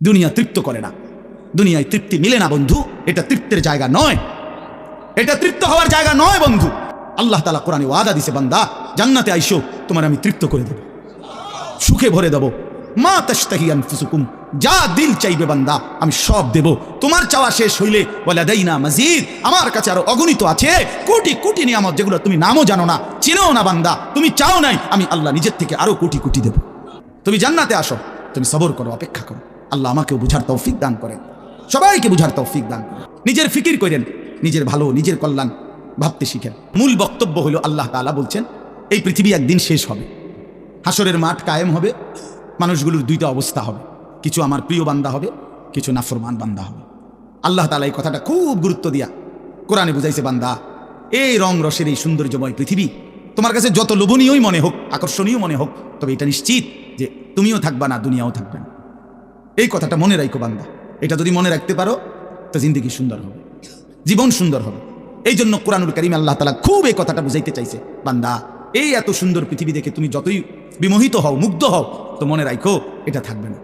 দুনিয়া তৃপ্ত করে না, দুনিয়ায় তৃপ্তি মিলে না বন্ধু। এটা তৃপ্তের জায়গা নয়, এটা তৃপ্ত হওয়ার জায়গা নয় বন্ধু। আল্লাহ তাআলা কোরআনে ওয়াদা দিছে, বান্দা জান্নাতে আইসো, তোমার আমি তৃপ্ত করে দেব, সুখে ভরে দেব। মা তাশতাহি আনফুসুকুম, যা দিল চাইবে বান্দা আমি সব দেব। তোমার চাওয়া শেষ হইলে ওয়ালাদাইনা মাজিদ, আমার কাছে আরো অগণিত আছে কোটি কোটি নিয়ামত, যেগুলো তুমি নামও জানো না, চিনোও না বান্দা। তুমি চাও নাই, আমি আল্লাহ নিজের থেকে আরো কোটি কোটি দেব। তুমি জান্নাতে আসো, তুমি সবর করো, অপেক্ষা করো। আল্লাহ আমাকেও বুঝার তৌফিক দান করেন, সবাইকে বুঝার তৌফিক দান করেন। নিজের ফিকির করেন, নিজের ভালো নিজের কল্যাণ ভাবতে শিখেন। মূল বক্তব্য হলো আল্লাহ তাআলা বলছেন এই পৃথিবী একদিন শেষ হবে, হাসরের মাঠ কায়েম হবে, মানুষগুলোর দুইটা অবস্থা হবে, কিছু আমার প্রিয় বান্দা হবে, কিছু নাফরমান বান্দা হবে। আল্লাহ তাআলা এই কথাটা খুব গুরুত্ব দিয়া কোরআনে বুঝাইছে, বান্দা এই রং রসের এই সৌন্দর্যময় পৃথিবী তোমার কাছে যত লোভনীয়ই মনে হোক, আকর্ষণীয় মনে হোক, তবে এটা নিশ্চিত যে তুমিও থাকবা না, দুনিয়াও থাকবে না। এই কথাটা মনে রাখো বান্দা, এটা যদি মনে রাখতে পারো তো জিন্দেগি সুন্দর হবে, জীবন সুন্দর হবে। এই জন্য কোরআনুল কারীমে আল্লাহ তাআলা খুব এই কথাটা বুঝাইতে চাইছে, বান্দা এই এত সুন্দর পৃথিবী দেখে তুমি যতই বিমোহিত হও, মুগ্ধ হও, তো মনে রাখো এটা থাকবে না।